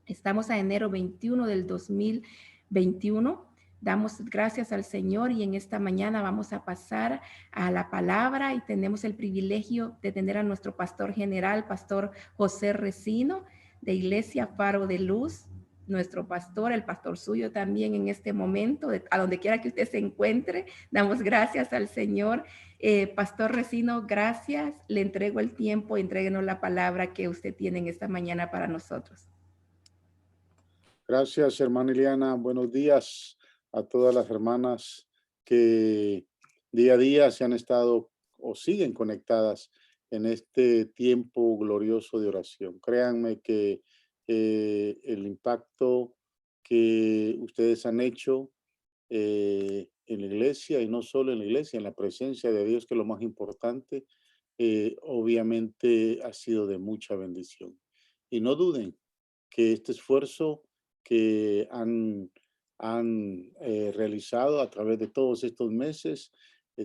Estamos a enero 21 del 2021. Damos gracias al Señor y en esta mañana vamos a pasar a la palabra y tenemos el privilegio de tener a nuestro pastor general, Pastor José Resino, de Iglesia Faro de Luz, nuestro pastor, el pastor suyo también en este momento, a donde quiera que usted se encuentre. Damos gracias al Señor. Pastor Resino, gracias. Le entrego el tiempo, entréguenos la palabra que usted tiene en esta mañana para nosotros. Gracias, hermana Iliana. Buenos días a todas las hermanas que día a día se han estado o siguen conectadas en este tiempo glorioso de oración. Créanme que el impacto que ustedes han hecho en la iglesia, y no solo en la iglesia, en la presencia de Dios, que es lo más importante, obviamente ha sido de mucha bendición. Y no duden que este esfuerzo que han realizado a través de todos estos meses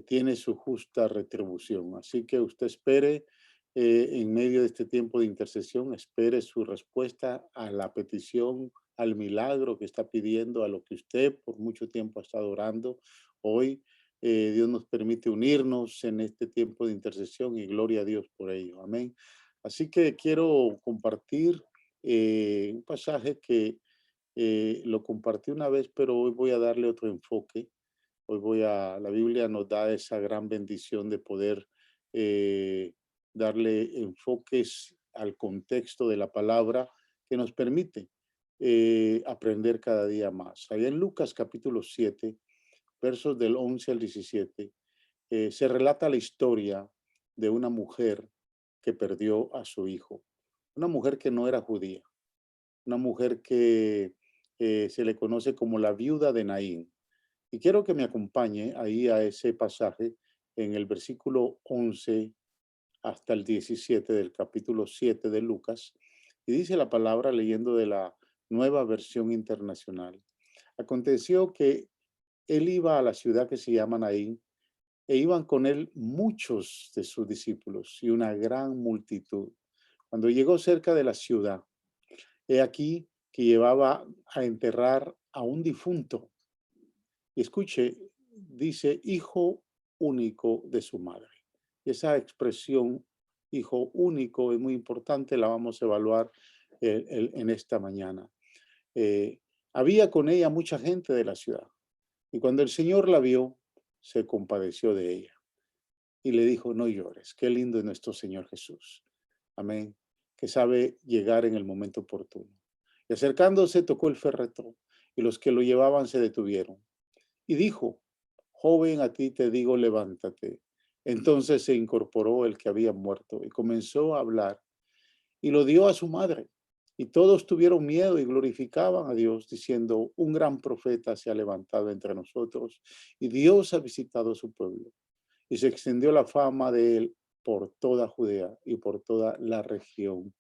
tiene su justa retribución. Así que usted espere en medio de este tiempo de intercesión, espere su respuesta a la petición, al milagro que está pidiendo, a lo que usted por mucho tiempo ha estado orando. Hoy Dios nos permite unirnos en este tiempo de intercesión y gloria a Dios por ello. Amén. Así que quiero compartir un pasaje que lo compartí una vez, pero hoy voy a darle otro enfoque. La Biblia nos da esa gran bendición de poder eh, darle enfoques al contexto de la palabra que nos permite aprender cada día más. Allá en Lucas capítulo 7, versos del 11 al 17, se relata la historia de una mujer que perdió a su hijo, una mujer que no era judía, una mujer que se le conoce como la viuda de Naín. Y quiero que me acompañe ahí a ese pasaje en el versículo 11 hasta el 17 del capítulo 7 de Lucas. Y dice la palabra leyendo de la nueva versión internacional. Aconteció que él iba a la ciudad que se llama Naín e iban con él muchos de sus discípulos y una gran multitud. Cuando llegó cerca de la ciudad, he aquí que llevaba a enterrar a un difunto. Y escuche, dice hijo único de su madre. Y esa expresión, hijo único, es muy importante, la vamos a evaluar en esta mañana. Eh, Había con ella mucha gente de la ciudad. Y cuando el Señor la vio, se compadeció de ella. Y le dijo, no llores, qué lindo es nuestro Señor Jesús. Amén. Que sabe llegar en el momento oportuno. Y acercándose, tocó el féretro, y los que lo llevaban se detuvieron. Y dijo, joven, a ti te digo, levántate. Entonces se incorporó el que había muerto y comenzó a hablar y lo dio a su madre. Y todos tuvieron miedo y glorificaban a Dios, diciendo, un gran profeta se ha levantado entre nosotros y Dios ha visitado su pueblo. Y se extendió la fama de él por toda Judea y por toda la región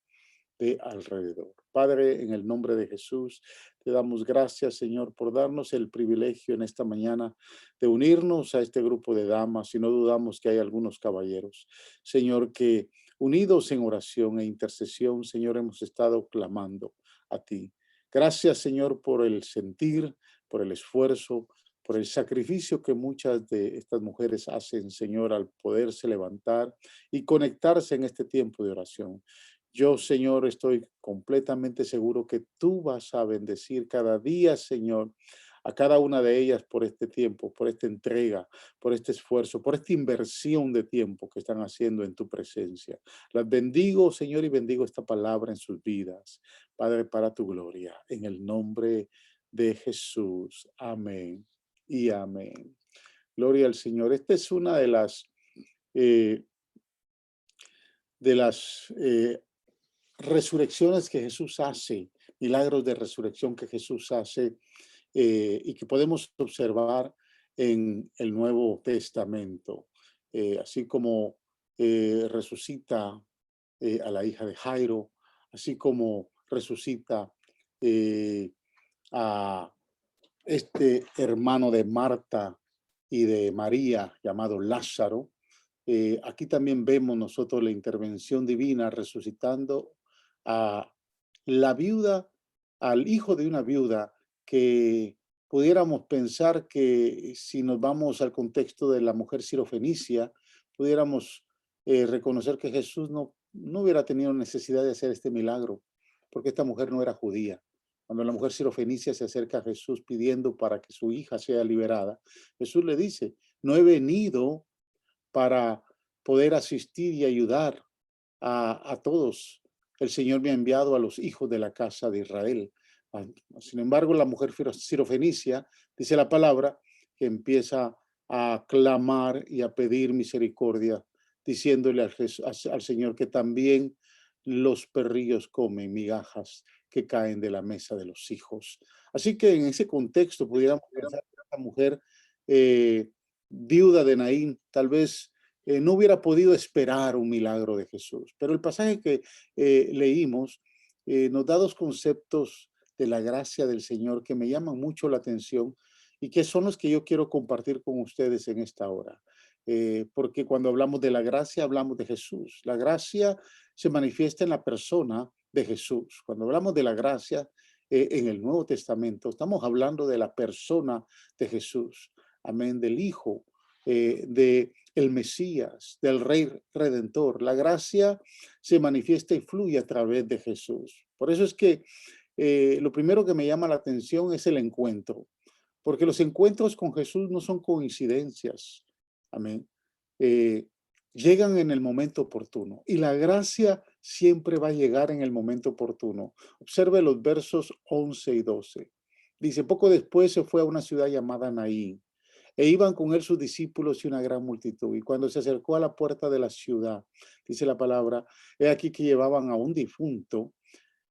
de alrededor. Padre, en el nombre de Jesús, te damos gracias, Señor, por darnos el privilegio en esta mañana de unirnos a este grupo de damas, y no dudamos que hay algunos caballeros. Señor, que unidos en oración e intercesión, Señor, hemos estado clamando a ti. Gracias, Señor, por el sentir, por el esfuerzo, por el sacrificio que muchas de estas mujeres hacen, Señor, al poderse levantar y conectarse en este tiempo de oración. Yo, Señor, estoy completamente seguro que tú vas a bendecir cada día, Señor, a cada una de ellas por este tiempo, por esta entrega, por este esfuerzo, por esta inversión de tiempo que están haciendo en tu presencia. Las bendigo, Señor, y bendigo esta palabra en sus vidas, Padre, para tu gloria, en el nombre de Jesús. Amén y amén. Gloria al Señor. Esta es una eh, de las resurrecciones que Jesús hace, milagros de resurrección que Jesús hace y que podemos observar en el Nuevo Testamento, así como resucita a la hija de Jairo, así como resucita eh, a este hermano de Marta y de María llamado Lázaro. Aquí también vemos nosotros la intervención divina resucitando a la viuda al hijo de una viuda que pudiéramos pensar que si nos vamos al contexto de la mujer sirofenicia, pudiéramos reconocer que Jesús no hubiera tenido necesidad de hacer este milagro, porque esta mujer no era judía. Cuando la mujer sirofenicia se acerca a Jesús pidiendo para que su hija sea liberada, Jesús le dice, no he venido para poder asistir y ayudar a todos. El Señor me ha enviado a los hijos de la casa de Israel. Sin embargo, la mujer sirofenicia, dice la palabra, que empieza a clamar y a pedir misericordia, diciéndole al Señor que también los perrillos comen migajas que caen de la mesa de los hijos. Así que en ese contexto pudiéramos pensar que esta mujer eh, viuda de Naín tal vez no hubiera podido esperar un milagro de Jesús. Pero el pasaje que leímos nos da dos conceptos de la gracia del Señor que me llaman mucho la atención y que son los que yo quiero compartir con ustedes en esta hora. Porque cuando hablamos de la gracia, hablamos de Jesús. La gracia se manifiesta en la persona de Jesús. Cuando hablamos de la gracia en el Nuevo Testamento, estamos hablando de la persona de Jesús. Amén, del Hijo, de el Mesías, del Rey Redentor. La gracia se manifiesta y fluye a través de Jesús. Por eso es que lo primero que me llama la atención es el encuentro, porque los encuentros con Jesús no son coincidencias. Amén. Eh, Llegan en el momento oportuno y la gracia siempre va a llegar en el momento oportuno. Observe los versos 11 y 12. Dice, poco después se fue a una ciudad llamada Naín e iban con él sus discípulos y una gran multitud. Y cuando se acercó a la puerta de la ciudad, dice la palabra, he aquí que llevaban a un difunto,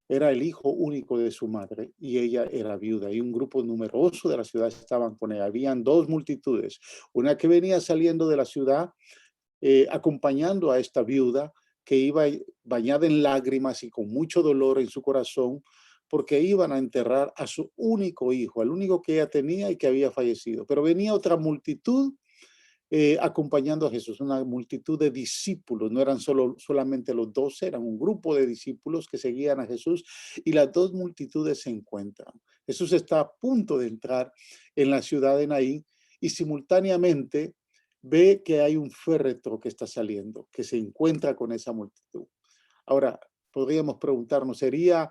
era el hijo único de su madre y ella era viuda. Y un grupo numeroso de la ciudad estaban con ella. Habían dos multitudes, una que venía saliendo de la ciudad acompañando a esta viuda que iba bañada en lágrimas y con mucho dolor en su corazón porque iban a enterrar a su único hijo, al único que ella tenía y que había fallecido. Pero venía otra multitud acompañando a Jesús, una multitud de discípulos, no eran solamente los 12, eran un grupo de discípulos que seguían a Jesús y las dos multitudes se encuentran. Jesús está a punto de entrar en la ciudad de Naín y simultáneamente ve que hay un féretro que está saliendo, que se encuentra con esa multitud. Ahora, podríamos preguntarnos, ¿sería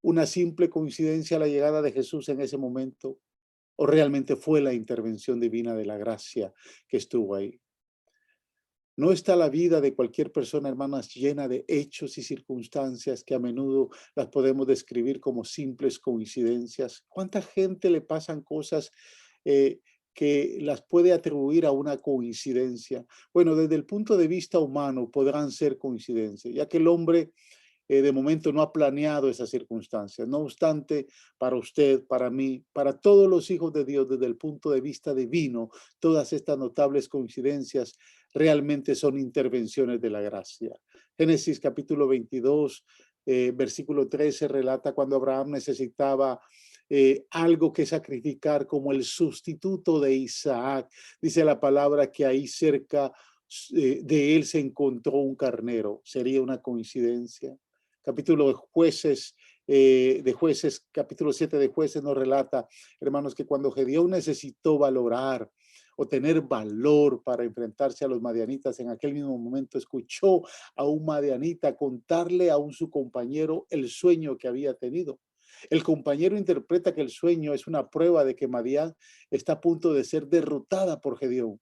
una simple coincidencia la llegada de Jesús en ese momento? ¿O realmente fue la intervención divina de la gracia que estuvo ahí? ¿No está la vida de cualquier persona, hermanas, llena de hechos y circunstancias que a menudo las podemos describir como simples coincidencias? ¿Cuánta gente le pasan cosas que las puede atribuir a una coincidencia? Bueno, desde el punto de vista humano podrán ser coincidencias, ya que el hombre de momento no ha planeado esas circunstancias. No obstante, para usted, para mí, para todos los hijos de Dios, desde el punto de vista divino, todas estas notables coincidencias realmente son intervenciones de la gracia. Génesis capítulo 22, versículo 13 relata cuando Abraham necesitaba algo que sacrificar como el sustituto de Isaac. Dice la palabra que ahí cerca de él se encontró un carnero. ¿Sería una coincidencia? Capítulo de jueces, capítulo 7 de jueces nos relata, hermanos, que cuando Gedeón necesitó valorar o tener valor para enfrentarse a los madianitas, en aquel mismo momento escuchó a un madianita contarle a su compañero el sueño que había tenido. El compañero interpreta que el sueño es una prueba de que Madián está a punto de ser derrotada por Gedeón.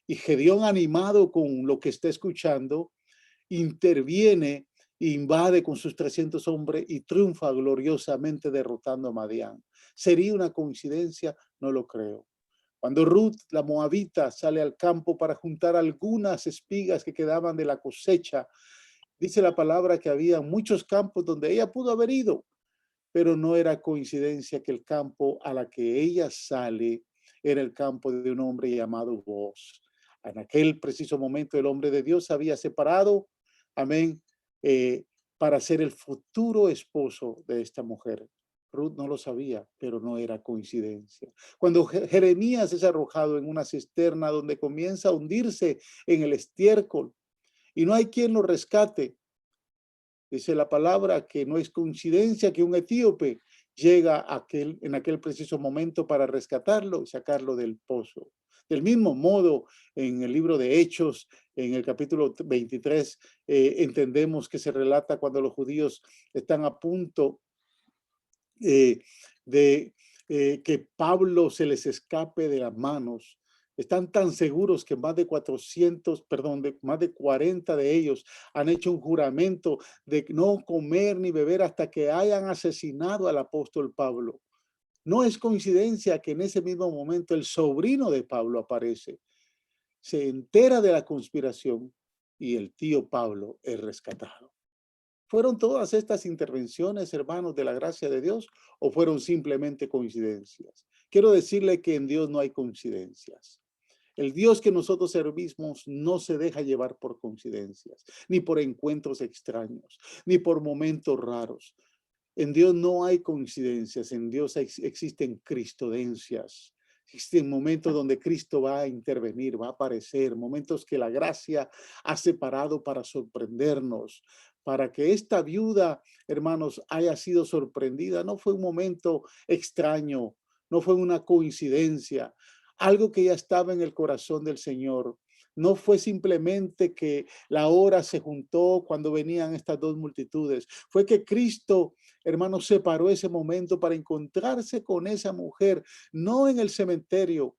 Y Gedeón, animado con lo que está escuchando, interviene, invade con sus 300 hombres y triunfa gloriosamente derrotando a Madián. ¿Sería una coincidencia? No lo creo. Cuando Ruth, la moabita, sale al campo para juntar algunas espigas que quedaban de la cosecha, dice la palabra que había muchos campos donde ella pudo haber ido, pero no era coincidencia que el campo a la que ella sale era el campo de un hombre llamado Booz. En aquel preciso momento el hombre de Dios había separado, amén, eh, para ser el futuro esposo de esta mujer. Ruth no lo sabía, pero no era coincidencia. Cuando Jeremías es arrojado en una cisterna donde comienza a hundirse en el estiércol y no hay quien lo rescate, dice la palabra que no es coincidencia que un etíope llega en aquel preciso momento para rescatarlo y sacarlo del pozo. Del mismo modo, en el libro de Hechos, en el capítulo 23, entendemos que se relata cuando los judíos están a punto eh, de que Pablo se les escape de las manos. Están tan seguros que más de 400, perdón, más de 40 de ellos han hecho un juramento de no comer ni beber hasta que hayan asesinado al apóstol Pablo. No es coincidencia que en ese mismo momento el sobrino de Pablo aparece, se entera de la conspiración y el tío Pablo es rescatado. ¿Fueron todas estas intervenciones, hermanos, de la gracia de Dios o fueron simplemente coincidencias? Quiero decirle que en Dios no hay coincidencias. El Dios que nosotros servimos no se deja llevar por coincidencias, ni por encuentros extraños, ni por momentos raros. En Dios no hay coincidencias, en Dios existen cristodencias. Existen momentos donde Cristo va a intervenir, va a aparecer, momentos que la gracia ha separado para sorprendernos, para que esta viuda, hermanos, haya sido sorprendida. No fue un momento extraño, no fue una coincidencia, algo que ya estaba en el corazón del Señor. No fue simplemente que la hora se juntó cuando venían estas dos multitudes. Fue que Cristo, hermanos, separó ese momento para encontrarse con esa mujer, no en el cementerio,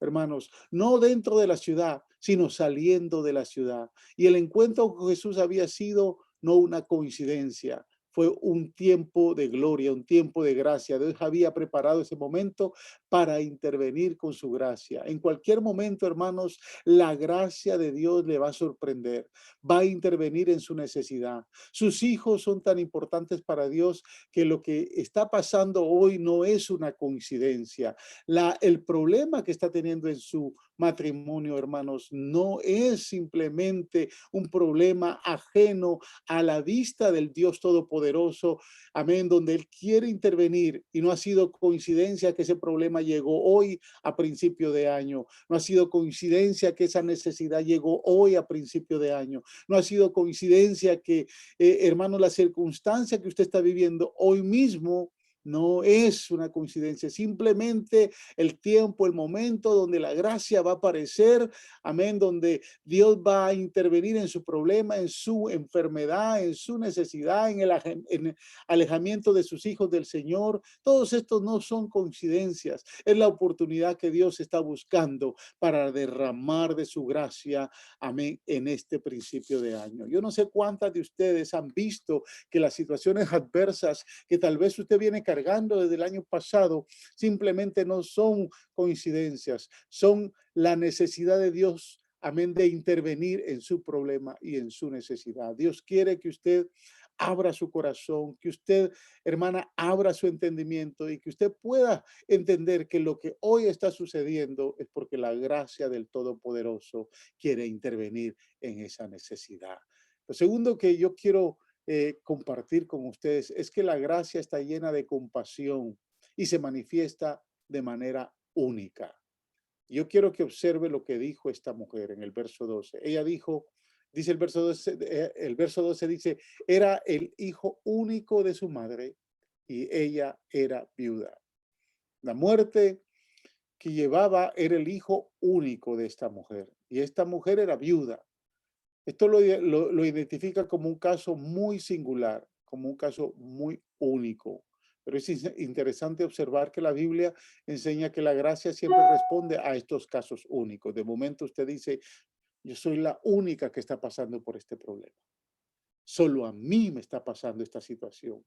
hermanos, no dentro de la ciudad, sino saliendo de la ciudad. Y el encuentro con Jesús había sido no una coincidencia, fue un tiempo de gloria, un tiempo de gracia. Dios había preparado ese momento para intervenir con su gracia. En cualquier momento, hermanos, la gracia de Dios le va a sorprender, va a intervenir en su necesidad. Sus hijos son tan importantes para Dios que lo que está pasando hoy no es una coincidencia. El problema que está teniendo en su matrimonio, hermanos, no es simplemente un problema ajeno a la vista del Dios Todopoderoso, amén, donde Él quiere intervenir y no ha sido coincidencia que ese problema llegó hoy a principio de año, no ha sido coincidencia que esa necesidad llegó hoy a principio de año, no ha sido coincidencia que, hermano, la circunstancia que usted está viviendo hoy mismo no es una coincidencia, simplemente el tiempo, el momento donde la gracia va a aparecer, amén, donde Dios va a intervenir en su problema, en su enfermedad, en su necesidad, en el alejamiento de sus hijos del Señor. Todos estos no son coincidencias, es la oportunidad que Dios está buscando para derramar de su gracia, amén, en este principio de año. Yo no sé cuántas de ustedes han visto que las situaciones adversas que tal vez usted viene cargando desde el año pasado simplemente no son coincidencias, son la necesidad de Dios, amén, de intervenir en su problema y en su necesidad. Dios quiere que usted abra su corazón, que usted, hermana, abra su entendimiento y que usted pueda entender que lo que hoy está sucediendo es porque la gracia del Todopoderoso quiere intervenir en esa necesidad. Lo segundo que yo quiero compartir con ustedes es que la gracia está llena de compasión y se manifiesta de manera única. Yo quiero que observe lo que dijo esta mujer en el verso 12. Ella dijo, dice el verso 12 dice, era el hijo único de su madre y ella era viuda. La muerte que llevaba era el hijo único de esta mujer y esta mujer era viuda. Esto lo identifica como un caso muy singular, como un caso muy único. Pero es interesante observar que la Biblia enseña que la gracia siempre responde a estos casos únicos. De momento usted dice, yo soy la única que está pasando por este problema. Solo a mí me está pasando esta situación.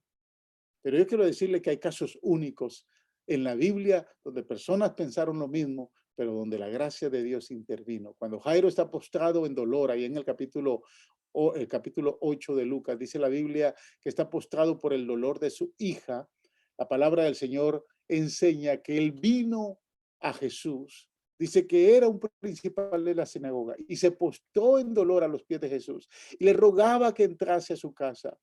Pero yo quiero decirle que hay casos únicos en la Biblia donde personas pensaron lo mismo, pero donde la gracia de Dios intervino. Cuando Jairo está postrado en dolor, ahí en el capítulo 8 de Lucas, dice la Biblia que está postrado por el dolor de su hija. La palabra del Señor enseña que él vino a Jesús. Dice que era un principal de la sinagoga y se postró en dolor a los pies de Jesús y le rogaba que entrase a su casa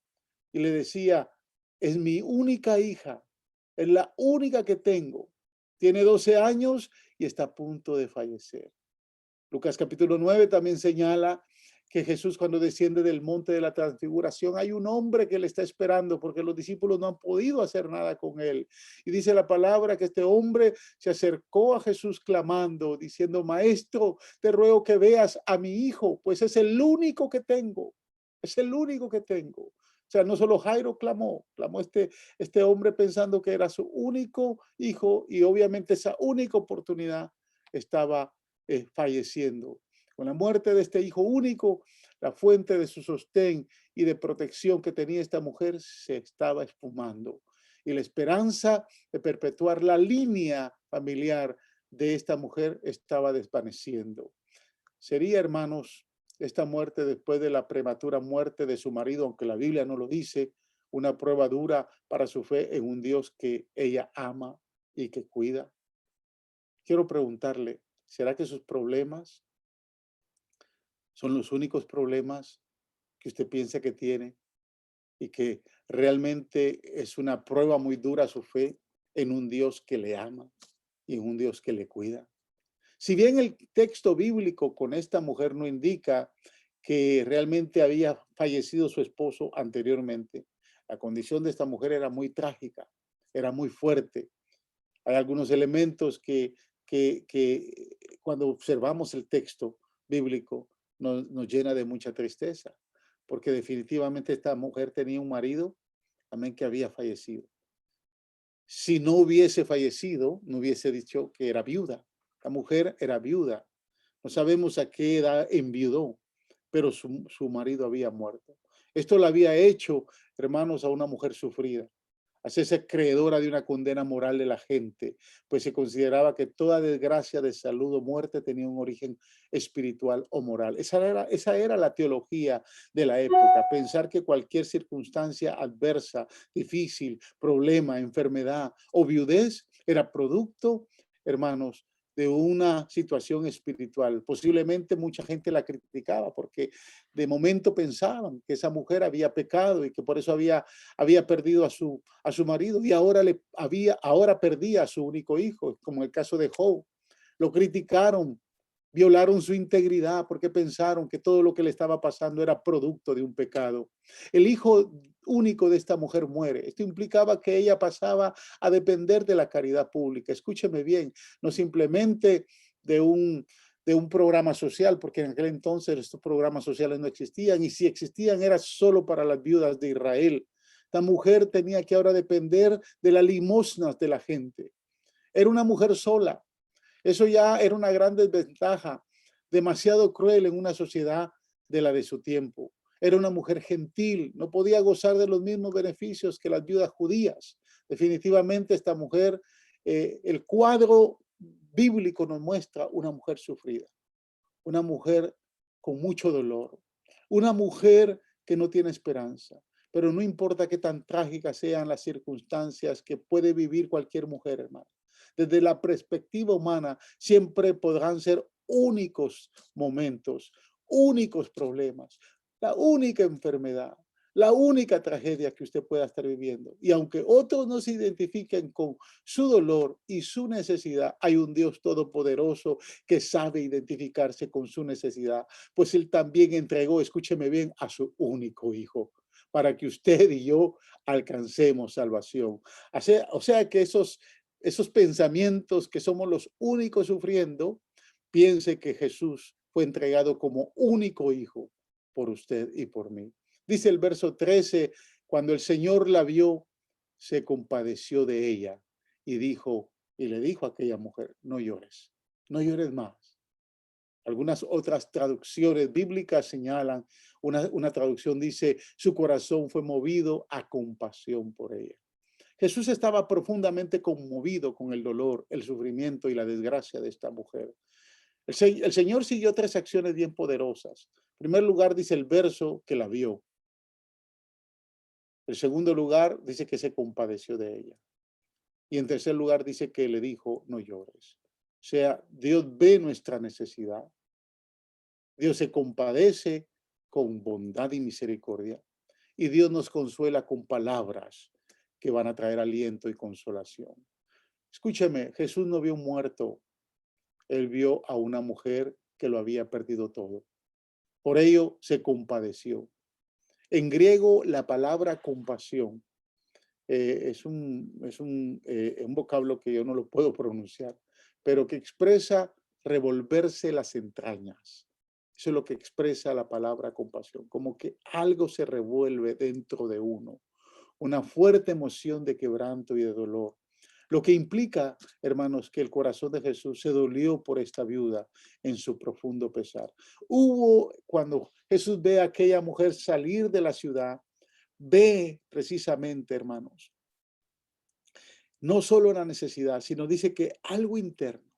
y le decía, es mi única hija, es la única que tengo. Tiene 12 años y está a punto de fallecer. Lucas capítulo 9 también señala que Jesús cuando desciende del monte de la transfiguración, hay un hombre que le está esperando porque los discípulos no han podido hacer nada con él. Y dice la palabra que este hombre se acercó a Jesús clamando, diciendo, Maestro, te ruego que veas a mi hijo, pues es el único que tengo, es el único que tengo. O sea, no solo Jairo clamó este hombre pensando que era su único hijo y obviamente esa única oportunidad estaba falleciendo. Con la muerte de este hijo único, la fuente de su sostén y de protección que tenía esta mujer se estaba esfumando. Y la esperanza de perpetuar la línea familiar de esta mujer estaba desvaneciendo. Sería, hermanos, esta muerte después de la prematura muerte de su marido, aunque la Biblia no lo dice, una prueba dura para su fe en un Dios que ella ama y que cuida. Quiero preguntarle, ¿será que sus problemas son los únicos problemas que usted piensa que tiene y que realmente es una prueba muy dura a su fe en un Dios que le ama y en un Dios que le cuida? Si bien el texto bíblico con esta mujer no indica que realmente había fallecido su esposo anteriormente, la condición de esta mujer era muy trágica, era muy fuerte. Hay algunos elementos que cuando observamos el texto bíblico nos llena de mucha tristeza, porque definitivamente esta mujer tenía un marido, amén, que había fallecido. Si no hubiese fallecido, no hubiese dicho que era viuda. La mujer era viuda. No sabemos a qué edad enviudó, pero su marido había muerto. Esto la había hecho, hermanos, a una mujer sufrida, hacerse creedora de una condena moral de la gente, pues se consideraba que toda desgracia de salud o muerte tenía un origen espiritual o moral. Esa era la teología de la época, pensar que cualquier circunstancia adversa, difícil, problema, enfermedad o viudez era producto, hermanos, de una situación espiritual. Posiblemente mucha gente la criticaba porque de momento pensaban que esa mujer había pecado y que por eso había perdido a su marido y ahora perdía a su único hijo, como el caso de Job. Lo criticaron, violaron su integridad porque pensaron que todo lo que le estaba pasando era producto de un pecado. El hijo único de esta mujer muere. Esto implicaba que ella pasaba a depender de la caridad pública. Escúcheme bien, no simplemente de un programa social, porque en aquel entonces estos programas sociales no existían y si existían era solo para las viudas de Israel. Esta mujer tenía que ahora depender de las limosnas de la gente. Era una mujer sola. Eso ya era una gran desventaja, demasiado cruel en una sociedad de la de su tiempo. Era una mujer gentil, no podía gozar de los mismos beneficios que las viudas judías. Definitivamente esta mujer, el cuadro bíblico nos muestra una mujer sufrida, una mujer con mucho dolor, una mujer que no tiene esperanza. Pero no importa qué tan trágicas sean las circunstancias que puede vivir cualquier mujer, hermano. Desde la perspectiva humana, siempre podrán ser únicos momentos, únicos problemas, la única enfermedad, la única tragedia que usted pueda estar viviendo. Y aunque otros no se identifiquen con su dolor y su necesidad, hay un Dios todopoderoso que sabe identificarse con su necesidad, pues Él también entregó, escúcheme bien, a su único hijo para que usted y yo alcancemos salvación. O sea que esos pensamientos que somos los únicos sufriendo, piense que Jesús fue entregado como único hijo por usted y por mí. Dice el verso 13, cuando el Señor la vio, se compadeció de ella y le dijo a aquella mujer, no llores, no llores más. Algunas otras traducciones bíblicas señalan, una traducción dice, su corazón fue movido a compasión por ella. Jesús estaba profundamente conmovido con el dolor, el sufrimiento y la desgracia de esta mujer. El Señor siguió tres acciones bien poderosas. En primer lugar, dice el verso que la vio. En segundo lugar, dice que se compadeció de ella. Y en tercer lugar, dice que le dijo, no llores. O sea, Dios ve nuestra necesidad. Dios se compadece con bondad y misericordia. Y Dios nos consuela con palabras que van a traer aliento y consolación. Escúcheme, Jesús no vio un muerto. Él vio a una mujer que lo había perdido todo. Por ello se compadeció. En griego, la palabra compasión es un vocablo que yo no lo puedo pronunciar, pero que expresa revolverse las entrañas. Eso es lo que expresa la palabra compasión, como que algo se revuelve dentro de uno, una fuerte emoción de quebranto y de dolor. Lo que implica, hermanos, que el corazón de Jesús se dolió por esta viuda en su profundo pesar. Cuando Jesús ve a aquella mujer salir de la ciudad, ve precisamente, hermanos, no solo la necesidad, sino dice que algo interno,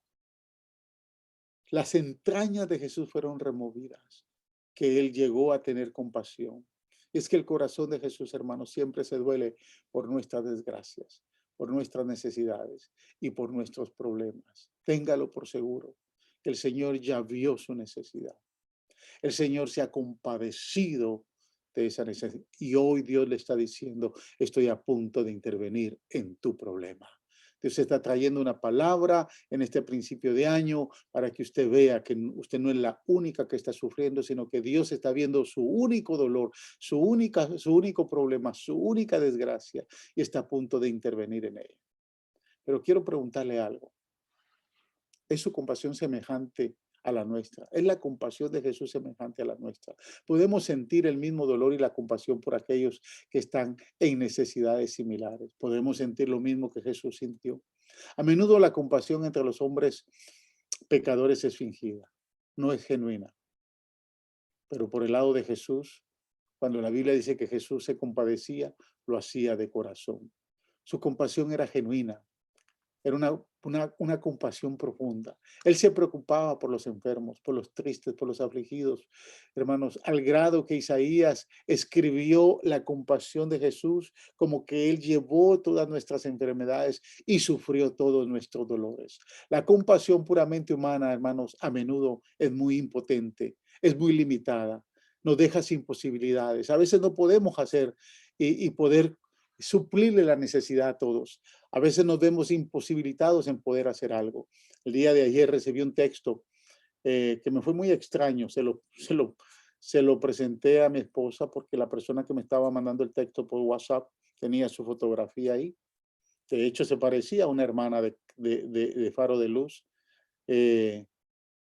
las entrañas de Jesús fueron removidas, que él llegó a tener compasión. Es que el corazón de Jesús, hermanos, siempre se duele por nuestras desgracias, por nuestras necesidades y por nuestros problemas. Téngalo por seguro, que el Señor ya vio su necesidad. El Señor se ha compadecido de esa necesidad. Y hoy Dios le está diciendo, estoy a punto de intervenir en tu problema. Dios está trayendo una palabra en este principio de año para que usted vea que usted no es la única que está sufriendo, sino que Dios está viendo su único dolor, su único problema, su única desgracia y está a punto de intervenir en ella. Pero quiero preguntarle algo. ¿Es su compasión semejante a la nuestra? ¿Es la compasión de Jesús semejante a la nuestra? Podemos sentir el mismo dolor y la compasión por aquellos que están en necesidades similares. Podemos sentir lo mismo que Jesús sintió. A menudo la compasión entre los hombres pecadores es fingida, no es genuina. Pero por el lado de Jesús, cuando la Biblia dice que Jesús se compadecía, lo hacía de corazón. Su compasión era genuina. Era una compasión profunda. Él se preocupaba por los enfermos, por los tristes, por los afligidos, hermanos, al grado que Isaías escribió la compasión de Jesús como que Él llevó todas nuestras enfermedades y sufrió todos nuestros dolores. La compasión puramente humana, hermanos, a menudo es muy impotente, es muy limitada, nos deja sin posibilidades. A veces no podemos hacer y poder suplirle la necesidad a todos. A veces nos vemos imposibilitados en poder hacer algo. El día de ayer recibí un texto que me fue muy extraño. Se lo presenté a mi esposa porque la persona que me estaba mandando el texto por WhatsApp tenía su fotografía ahí. De hecho, se parecía a una hermana de Faro de Luz.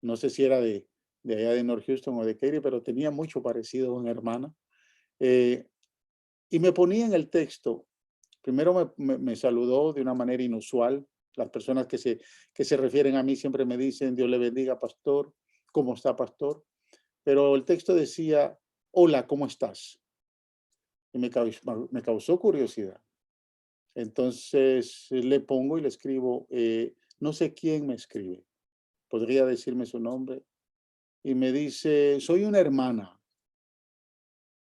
No sé si era de allá de North Houston o de Katy, pero tenía mucho parecido a una hermana. Y me ponía en el texto. Primero me saludó de una manera inusual. Las personas que se refieren a mí siempre me dicen, Dios le bendiga, pastor, ¿cómo está, pastor? Pero el texto decía, hola, ¿cómo estás? Y me causó curiosidad. Entonces le pongo y le escribo, no sé quién me escribe. ¿Podría decirme su nombre? Y me dice, soy una hermana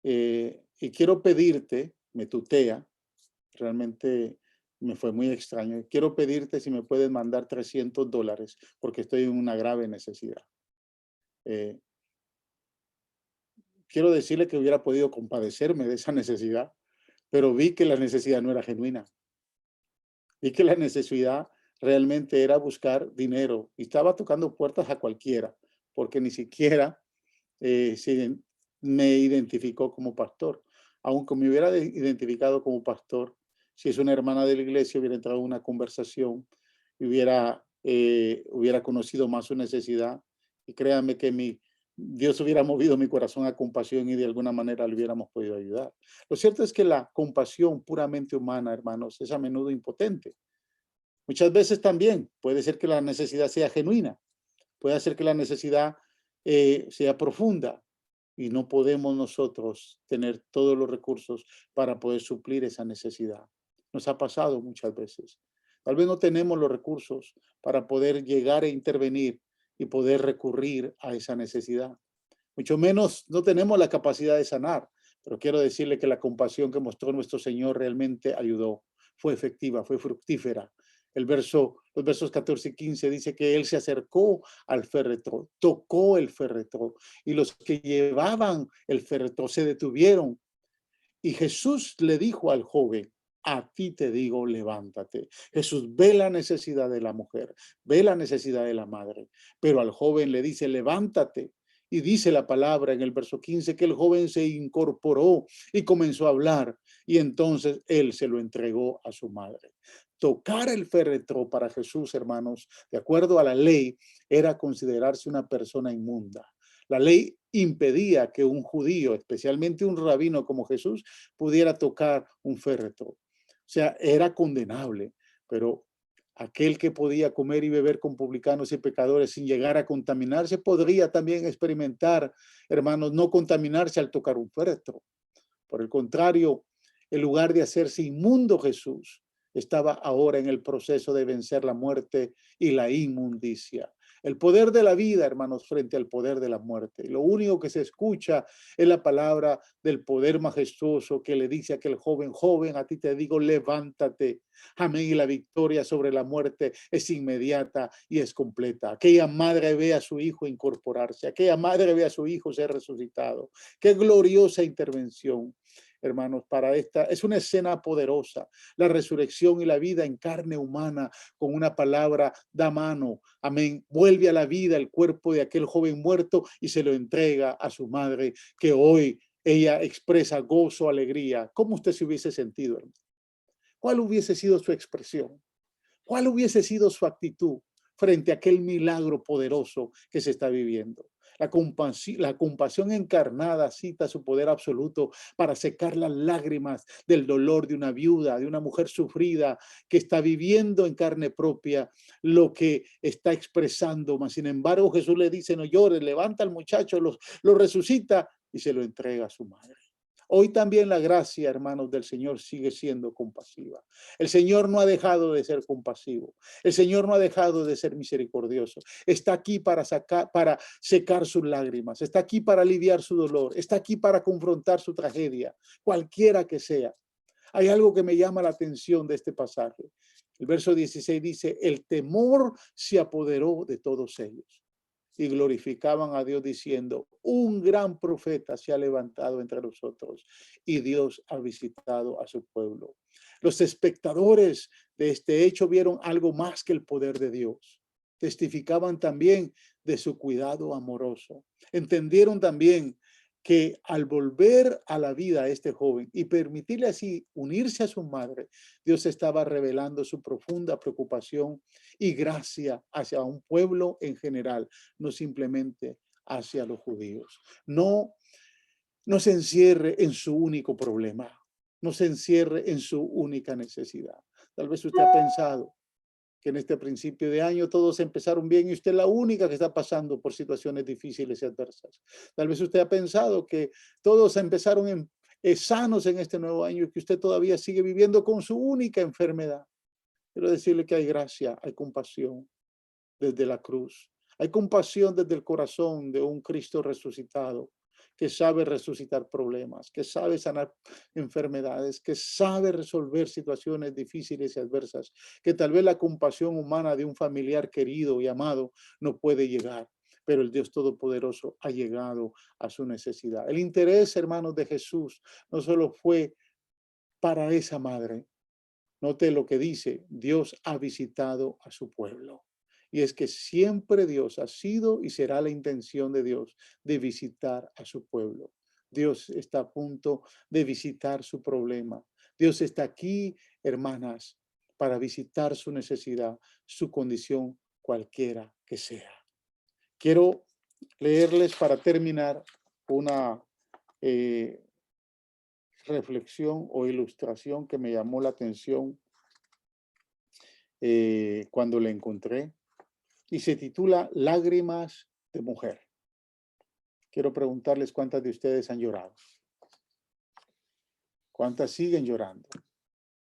y quiero pedirte, me tutea, realmente me fue muy extraño. Quiero pedirte si me puedes mandar $300 porque estoy en una grave necesidad. Eh, Quiero decirle que hubiera podido compadecerme de esa necesidad, pero vi que la necesidad no era genuina. Vi que la necesidad realmente era buscar dinero y estaba tocando puertas a cualquiera, porque ni siquiera me identificó como pastor. Aunque me hubiera identificado como pastor, si es una hermana de la iglesia, hubiera entrado en una conversación y hubiera conocido más su necesidad. Y créanme que Dios hubiera movido mi corazón a compasión y de alguna manera le hubiéramos podido ayudar. Lo cierto es que la compasión puramente humana, hermanos, es a menudo impotente. Muchas veces también puede ser que la necesidad sea genuina, puede ser que la necesidad sea profunda, y no podemos nosotros tener todos los recursos para poder suplir esa necesidad. Nos ha pasado muchas veces. Tal vez no tenemos los recursos para poder llegar a intervenir y poder recurrir a esa necesidad. Mucho menos no tenemos la capacidad de sanar, pero quiero decirle que la compasión que mostró nuestro Señor realmente ayudó, fue efectiva, fue fructífera. Los versos 14 y 15 dice que él se acercó al féretro, tocó el féretro y los que llevaban el féretro se detuvieron. Y Jesús le dijo al joven, a ti te digo, levántate. Jesús ve la necesidad de la mujer, ve la necesidad de la madre, pero al joven le dice, levántate. Y dice la palabra en el verso 15 que el joven se incorporó y comenzó a hablar. Y entonces él se lo entregó a su madre. Tocar el féretro para Jesús, hermanos, de acuerdo a la ley, era considerarse una persona inmunda. La ley impedía que un judío, especialmente un rabino como Jesús, pudiera tocar un féretro. O sea, era condenable, pero aquel que podía comer y beber con publicanos y pecadores sin llegar a contaminarse, podría también experimentar, hermanos, no contaminarse al tocar un féretro. Por el contrario, en lugar de hacerse inmundo, Jesús estaba ahora en el proceso de vencer la muerte y la inmundicia. El poder de la vida, hermanos, frente al poder de la muerte. Lo único que se escucha es la palabra del poder majestuoso que le dice a aquel joven, joven, a ti te digo, levántate. Amén. Y la victoria sobre la muerte es inmediata y es completa. Aquella madre ve a su hijo incorporarse. Aquella madre ve a su hijo ser resucitado. Qué gloriosa intervención. Hermanos, para esta es una escena poderosa, la resurrección y la vida en carne humana, con una palabra da mano, amén, vuelve a la vida el cuerpo de aquel joven muerto y se lo entrega a su madre, que hoy ella expresa gozo, alegría. ¿Cómo usted se hubiese sentido, hermano? ¿Cuál hubiese sido su expresión? ¿Cuál hubiese sido su actitud frente a aquel milagro poderoso que se está viviendo? La compasión encarnada cita su poder absoluto para secar las lágrimas del dolor de una viuda, de una mujer sufrida que está viviendo en carne propia lo que está expresando. Mas, sin embargo, Jesús le dice, no llores, levanta al muchacho, lo resucita y se lo entrega a su madre. Hoy también la gracia, hermanos, del Señor sigue siendo compasiva. El Señor no ha dejado de ser compasivo. El Señor no ha dejado de ser misericordioso. Está aquí para secar sus lágrimas. Está aquí para aliviar su dolor. Está aquí para confrontar su tragedia, cualquiera que sea. Hay algo que me llama la atención de este pasaje. El verso 16 dice, el temor se apoderó de todos ellos y glorificaban a Dios diciendo, un gran profeta se ha levantado entre nosotros y Dios ha visitado a su pueblo. Los espectadores de este hecho vieron algo más que el poder de Dios. Testificaban también de su cuidado amoroso. Entendieron también que al volver a la vida a este joven y permitirle así unirse a su madre, Dios estaba revelando su profunda preocupación y gracia hacia un pueblo en general, no simplemente hacia los judíos. No se encierre en su único problema, no se encierre en su única necesidad. Tal vez usted ha pensado que en este principio de año todos empezaron bien y usted es la única que está pasando por situaciones difíciles y adversas. Tal vez usted ha pensado que todos empezaron sanos en este nuevo año y que usted todavía sigue viviendo con su única enfermedad. Quiero decirle que hay gracia, hay compasión desde la cruz. Hay compasión desde el corazón de un Cristo resucitado que sabe resucitar problemas, que sabe sanar enfermedades, que sabe resolver situaciones difíciles y adversas, que tal vez la compasión humana de un familiar querido y amado no puede llegar, pero el Dios Todopoderoso ha llegado a su necesidad. El interés, hermanos, de Jesús no solo fue para esa madre. Note lo que dice, Dios ha visitado a su pueblo. Y es que siempre Dios ha sido y será la intención de Dios de visitar a su pueblo. Dios está a punto de visitar su problema. Dios está aquí, hermanas, para visitar su necesidad, su condición, cualquiera que sea. Quiero leerles para terminar una reflexión o ilustración que me llamó la atención cuando la encontré y se titula Lágrimas de mujer. Quiero preguntarles cuántas de ustedes han llorado. ¿Cuántas siguen llorando?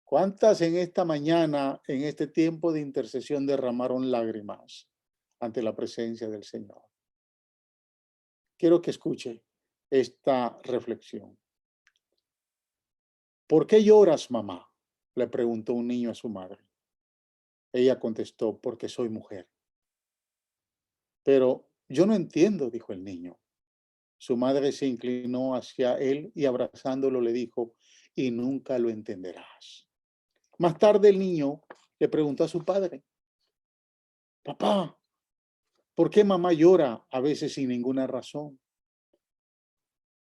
¿Cuántas en esta mañana, en este tiempo de intercesión, derramaron lágrimas ante la presencia del Señor? Quiero que escuche esta reflexión. ¿Por qué lloras, mamá?, le preguntó un niño a su madre. Ella contestó, porque soy mujer. Pero yo no entiendo, dijo el niño. Su madre se inclinó hacia él y abrazándolo le dijo, y nunca lo entenderás. Más tarde el niño le preguntó a su padre, papá, ¿Por qué mamá llora a veces sin ninguna razón?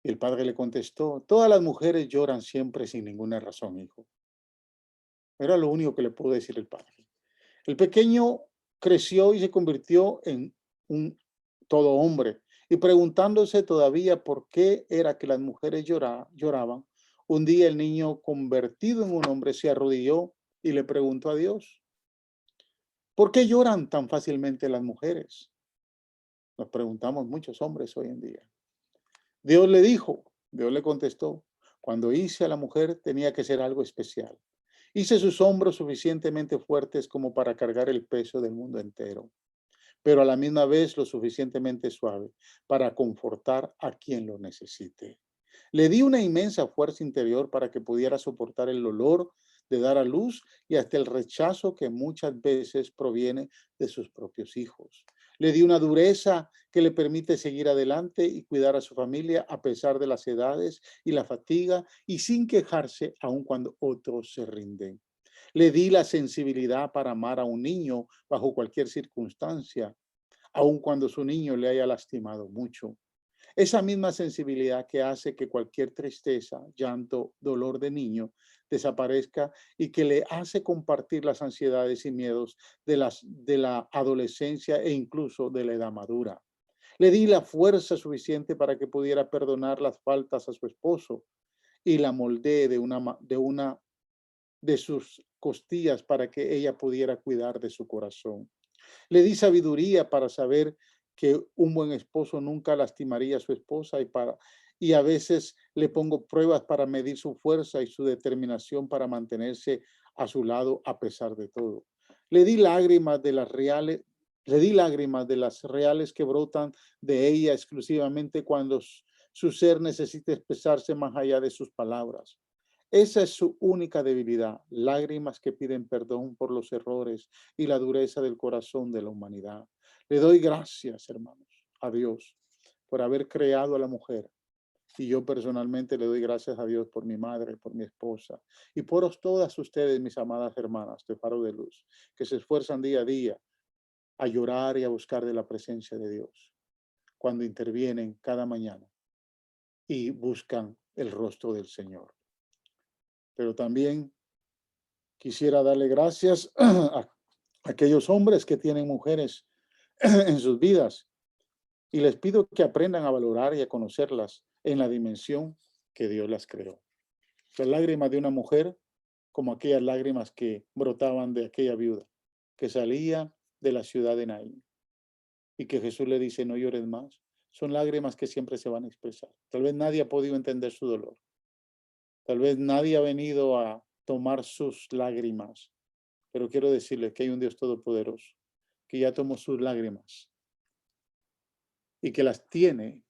Y el padre le contestó, todas las mujeres lloran siempre sin ninguna razón, hijo. Era lo único que le pudo decir el padre. El pequeño creció y se convirtió en un todo hombre. Y preguntándose todavía por qué era que las mujeres lloraban, un día el niño convertido en un hombre se arrodilló y le preguntó a Dios, ¿por qué lloran tan fácilmente las mujeres? Nos preguntamos muchos hombres hoy en día. Dios le contestó, cuando hice a la mujer tenía que ser algo especial. Hice sus hombros suficientemente fuertes como para cargar el peso del mundo entero, pero a la misma vez lo suficientemente suave para confortar a quien lo necesite. Le di una inmensa fuerza interior para que pudiera soportar el dolor de dar a luz y hasta el rechazo que muchas veces proviene de sus propios hijos. Le di una dureza que le permite seguir adelante y cuidar a su familia a pesar de las edades y la fatiga y sin quejarse aun cuando otros se rinden. Le di la sensibilidad para amar a un niño bajo cualquier circunstancia, aun cuando su niño le haya lastimado mucho. Esa misma sensibilidad que hace que cualquier tristeza, llanto, dolor de niño desaparezca y que le hace compartir las ansiedades y miedos de la adolescencia e incluso de la edad madura. Le di la fuerza suficiente para que pudiera perdonar las faltas a su esposo y la moldeé de sus costillas para que ella pudiera cuidar de su corazón. Le di sabiduría para saber que un buen esposo nunca lastimaría a su esposa y a veces le pongo pruebas para medir su fuerza y su determinación para mantenerse a su lado a pesar de todo. Le di lágrimas de las reales, le di lágrimas de las reales que brotan de ella exclusivamente cuando su ser necesita expresarse más allá de sus palabras. Esa es su única debilidad, lágrimas que piden perdón por los errores y la dureza del corazón de la humanidad. Le doy gracias, hermanos, a Dios por haber creado a la mujer. Y yo personalmente le doy gracias a Dios por mi madre, por mi esposa y por todas ustedes, mis amadas hermanas de Faro de Luz, que se esfuerzan día a día a llorar y a buscar de la presencia de Dios cuando intervienen cada mañana y buscan el rostro del Señor. Pero también quisiera darle gracias a aquellos hombres que tienen mujeres en sus vidas y les pido que aprendan a valorar y a conocerlas en la dimensión que Dios las creó. Las lágrimas de una mujer, como aquellas lágrimas que brotaban de aquella viuda que salía de la ciudad de Naín y que Jesús le dice, no llores más, son lágrimas que siempre se van a expresar. Tal vez nadie ha podido entender su dolor. Tal vez nadie ha venido a tomar sus lágrimas, pero quiero decirle que hay un Dios todopoderoso que ya tomó sus lágrimas y que las tiene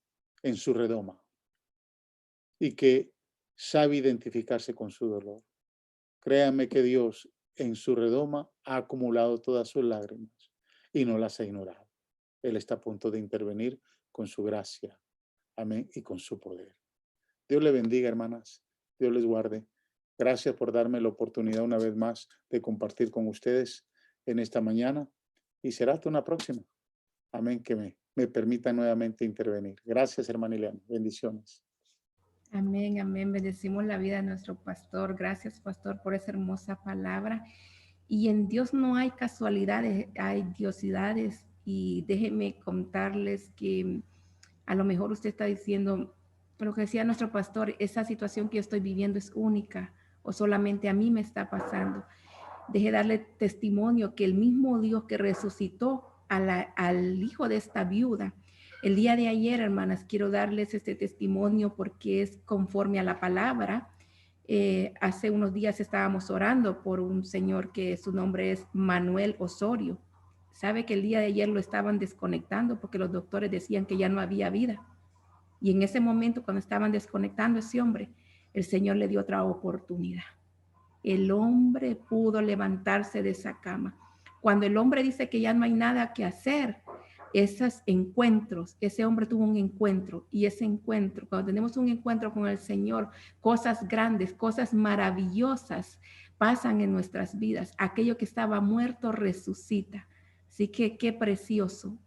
en su redoma y que sabe identificarse con su dolor. Créame que Dios en su redoma ha acumulado todas sus lágrimas y no las ha ignorado. Él está a punto de intervenir con su gracia, amén, y con su poder. Dios le bendiga, hermanas. Dios les guarde. Gracias por darme la oportunidad una vez más de compartir con ustedes en esta mañana y será hasta una próxima. Amén, que me permita nuevamente intervenir. Gracias, hermana Ileana. Bendiciones. Amén, amén. Bendecimos la vida de nuestro pastor. Gracias, pastor, por esa hermosa palabra. Y en Dios no hay casualidades, hay diosidades. Y déjenme contarles que a lo mejor usted está diciendo, lo que decía nuestro pastor, esa situación que yo estoy viviendo es única o solamente a mí me está pasando. Deje darle testimonio que el mismo Dios que resucitó al hijo de esta viuda, el día de ayer, hermanas, quiero darles este testimonio porque es conforme a la palabra. Hace unos días estábamos orando por un señor que su nombre es Manuel Osorio. Sabe que el día de ayer lo estaban desconectando porque los doctores decían que ya no había vida. Y en ese momento, cuando estaban desconectando a ese hombre, el Señor le dio otra oportunidad. El hombre pudo levantarse de esa cama. Cuando el hombre dice que ya no hay nada que hacer, esos encuentros, ese hombre tuvo un encuentro y ese encuentro, cuando tenemos un encuentro con el Señor, cosas grandes, cosas maravillosas pasan en nuestras vidas. Aquello que estaba muerto resucita. Así que qué precioso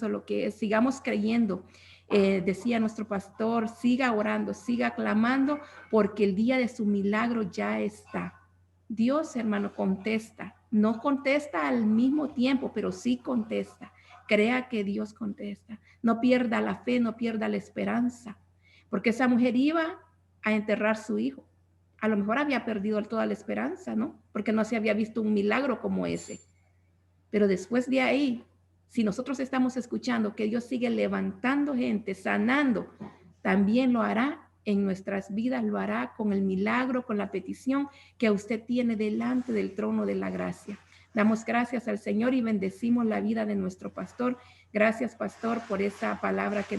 lo que es. Sigamos creyendo. Decía nuestro pastor, siga orando, siga clamando, porque el día de su milagro ya está. Dios, hermano, contesta. No contesta al mismo tiempo, pero sí contesta. Crea que Dios contesta. No pierda la fe, no pierda la esperanza, porque esa mujer iba a enterrar su hijo. A lo mejor había perdido toda la esperanza, ¿no? Porque no se había visto un milagro como ese. Pero después de ahí, si nosotros estamos escuchando que Dios sigue levantando gente, sanando, también lo hará en nuestras vidas, lo hará con el milagro, con la petición que usted tiene delante del trono de la gracia. Damos gracias al Señor y bendecimos la vida de nuestro pastor. Gracias, pastor, por esa palabra que